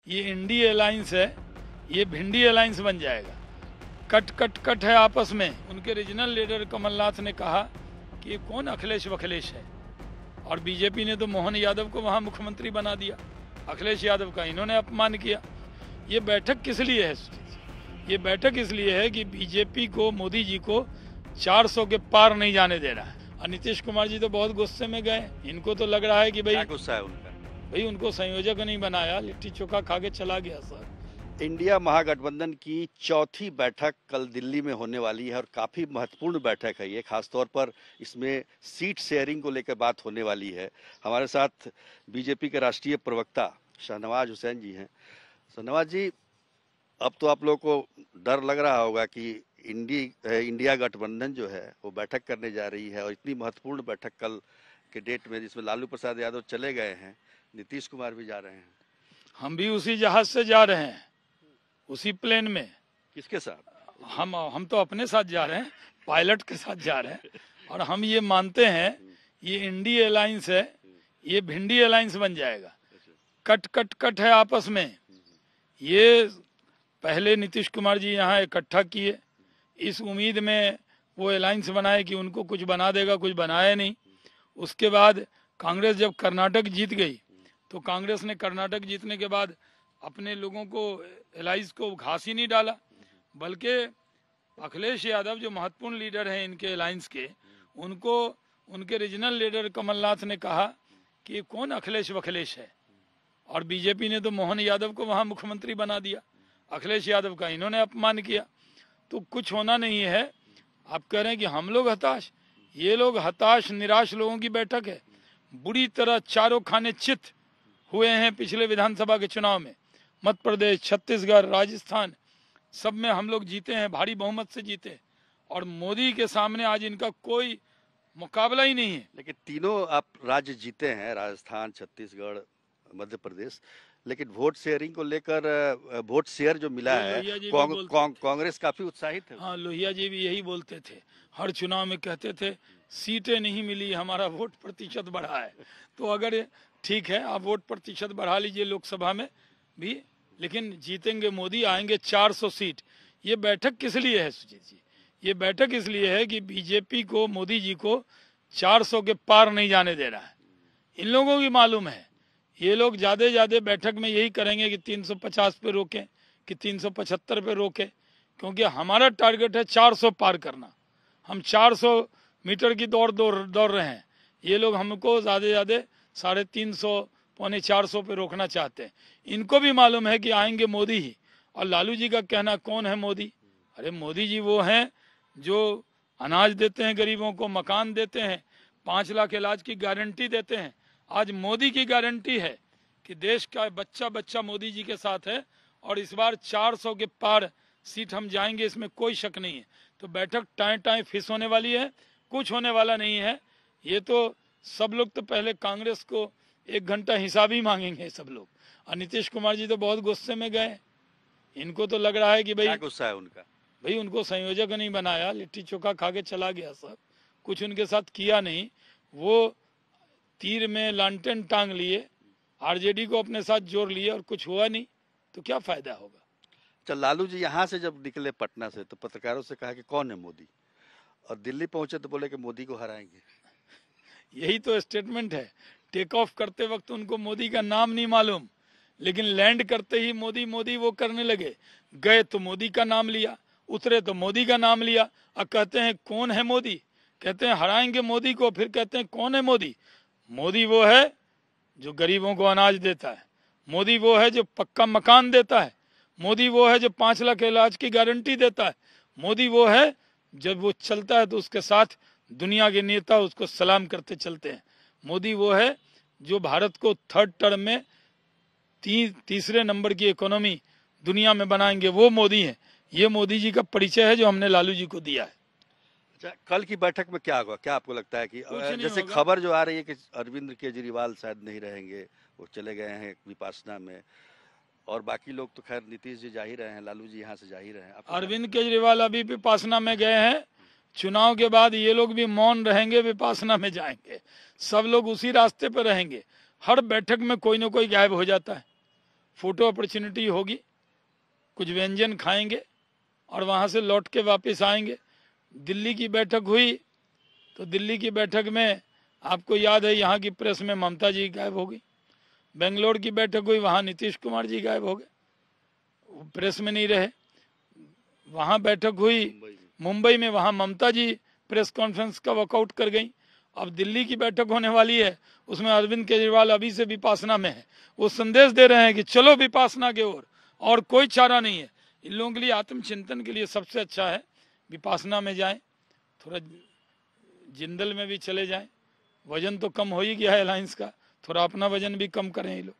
ये INDI alliance है, ये भिंडी अलायंस बन जाएगा। कट कट कट है आपस में। उनके रीजनल लीडर कमलनाथ ने कहा कि ये कौन अखिलेश वखिलेश है, और बीजेपी ने तो मोहन यादव को वहां मुख्यमंत्री बना दिया। अखिलेश यादव का इन्होंने अपमान किया। ये बैठक किस लिए है? ये बैठक इसलिए है कि बीजेपी को, मोदी जी को 400 के पार नहीं जाने दे रहा है। और नीतीश कुमार जी तो बहुत गुस्से में गए। इनको तो लग रहा है कि भाई गुस्सा है उनका, भाई उनको संयोजक नहीं बनाया, लिट्टी चोखा खा के चला गया सर। इंडिया महागठबंधन की चौथी बैठक कल दिल्ली में होने वाली है और काफी महत्वपूर्ण बैठक है ये। खासतौर पर इसमें सीट शेयरिंग को लेकर बात होने वाली है। हमारे साथ बीजेपी के राष्ट्रीय प्रवक्ता शाहनवाज हुसैन जी हैं। शाहनवाज जी, अब तो आप लोग को डर लग रहा होगा कि इंडिया गठबंधन जो है वो बैठक करने जा रही है, और इतनी महत्वपूर्ण बैठक कल के डेट में जिसमें लालू प्रसाद यादव चले गए हैं, नीतीश कुमार भी जा रहे हैं। हम भी उसी जहाज से जा रहे हैं, उसी प्लेन में। किसके साथ? हम तो अपने साथ जा रहे हैं, पायलट के साथ जा रहे हैं। और हम ये मानते हैं ये इंडी अलायंस है, ये भिंडी अलायंस बन जाएगा। कट कट कट है आपस में। ये पहले नीतीश कुमार जी यहाँ इकट्ठा किए, इस उम्मीद में वो अलायंस बनाए कि उनको कुछ बना देगा, कुछ बनाया नहीं। उसके बाद कांग्रेस जब कर्नाटक जीत गई तो कांग्रेस ने कर्नाटक जीतने के बाद अपने लोगों को, एलाइज को घास ही नहीं डाला, बल्कि अखिलेश यादव जो महत्वपूर्ण लीडर हैं इनके अलायंस के, उनको उनके रीजनल लीडर कमलनाथ ने कहा कि ये कौन अखिलेश वखिलेश है, और बीजेपी ने तो मोहन यादव को वहां मुख्यमंत्री बना दिया। अखिलेश यादव का इन्होंने अपमान किया। तो कुछ होना नहीं है। आप कह रहे हैं कि हम लोग हताश, ये लोग हताश निराश लोगों की बैठक है। बुरी तरह चारों खाने चित हुए हैं पिछले विधानसभा के चुनाव में। मध्य प्रदेश, छत्तीसगढ़, राजस्थान, सब में हम लोग जीते हैं, भारी बहुमत से जीते, और मोदी के सामने आज इनका कोई मुकाबला ही नहीं है। लेकिन तीनों आप राज्य जीते हैं, राजस्थान, छत्तीसगढ़, मध्य प्रदेश, लेकिन वोट शेयरिंग को लेकर वोट शेयर जो मिला है, कांग्रेस काफी उत्साहित है। हाँ, लोहिया जी भी यही बोलते थे, हर चुनाव में कहते थे सीटें नहीं मिली, हमारा वोट प्रतिशत बढ़ा है। तो अगर ठीक है, आप वोट प्रतिशत बढ़ा लीजिए लोकसभा में भी, लेकिन जीतेंगे मोदी, आएंगे 400 सीट। ये बैठक किस लिए है सुजीत जी? ये बैठक इसलिए है कि बीजेपी को, मोदी जी को 400 के पार नहीं जाने दे रहा है। इन लोगों की मालूम है ये लोग ज्यादा बैठक में यही करेंगे कि 350 पे रोकें, कि 375 पे रोकें, क्योंकि हमारा टारगेट है 400 पार करना। हम 400 मीटर की दौड़ रहे हैं। ये लोग हमको ज्यादा 350, पौने 400 पे रोकना चाहते हैं। इनको भी मालूम है कि आएंगे मोदी ही। और लालू जी का कहना, कौन है मोदी? अरे मोदी जी वो हैं जो अनाज देते हैं गरीबों को, मकान देते हैं, 5 लाख इलाज की गारंटी देते हैं। आज मोदी की गारंटी है कि देश का बच्चा बच्चा मोदी जी के साथ है, और इस बार 400 के पार सीट हम जाएंगे, इसमें कोई शक नहीं है। तो बैठक टाइम फिस होने वाली है, कुछ होने वाला नहीं है। ये तो सब लोग तो पहले कांग्रेस को 1 घंटा हिसाब ही मांगेंगे सब लोग। और नीतीश कुमार जी तो बहुत गुस्से में गए। इनको तो लग रहा है कि भाई गुस्सा है उनका, भाई उनको संयोजक नहीं बनाया, लिट्टी चोखा खा के चला गया सर, कुछ उनके साथ किया नहीं। वो तीर में लालटेन टांग लिए, आरजेडी को अपने साथ जोड़ लिए, और कुछ हुआ नहीं, तो क्या फायदा होगा? चल, लालू जी यहाँ से जब निकले पटना से तो पत्रकारों से कहा कि कौन है मोदी, और दिल्ली पहुंचे तो बोले कि मोदी को हराएंगे। यही तो स्टेटमेंट है। टेक ऑफ करते वक्त उनको मोदी का नाम नहीं मालूम, लेकिन लैंड करते ही मोदी मोदी वो करने लगे। गए तो मोदी का नाम लिया, उतरे तो मोदी का नाम लिया, और कहते हैं कौन है मोदी? कहते हैं हराएंगे मोदी को, फिर कहते हैं कौन है मोदी? मोदी वो है जो गरीबों को अनाज देता है, मोदी वो है जो पक्का मकान देता है, मोदी वो है जो 5 लाख इलाज की गारंटी देता है, मोदी वो है जब वो चलता है तो उसके साथ दुनिया के नेता उसको सलाम करते चलते हैं। मोदी वो है जो भारत को 3rd टर्म में तीसरे नंबर की इकोनॉमी दुनिया में बनाएंगे, वो मोदी है। ये मोदी जी का परिचय है जो हमने लालू जी को दिया है। अच्छा, कल की बैठक में क्या होगा? क्या आपको लगता है कि जैसे खबर जो आ रही है कि अरविंद केजरीवाल शायद नहीं रहेंगे, वो चले गए हैं विपासना में, और बाकी लोग तो खैर नीतीश जी जा ही रहे हैं, लालू जी यहाँ से जा ही रहे हैं। अरविंद केजरीवाल अभी विपासना में गए हैं। चुनाव के बाद ये लोग भी मौन रहेंगे, विपासना में जाएंगे, सब लोग उसी रास्ते पर रहेंगे। हर बैठक में कोई ना कोई गायब हो जाता है। फोटो अपॉर्चुनिटी होगी, कुछ व्यंजन खाएंगे और वहाँ से लौट के वापस आएंगे। दिल्ली की बैठक हुई तो दिल्ली की बैठक में आपको याद है यहाँ की प्रेस में ममता जी गायब हो गई। बेंगलोर की बैठक हुई, वहाँ नीतीश कुमार जी गायब हो गए, प्रेस में नहीं रहे। वहाँ बैठक हुई मुंबई में, वहाँ ममता जी प्रेस कॉन्फ्रेंस का वॉकआउट कर गई। अब दिल्ली की बैठक होने वाली है, उसमें अरविंद केजरीवाल अभी से विपासना में है। वो संदेश दे रहे हैं कि चलो विपासना के ओर, और कोई चारा नहीं है। इन लोगों के लिए आत्मचिंतन के लिए सबसे अच्छा है विपासना में जाएं, थोड़ा जिंदल में भी चले जाएं। वजन तो कम हो ही गया है अलायंस का, थोड़ा अपना वजन भी कम करें ये लोग।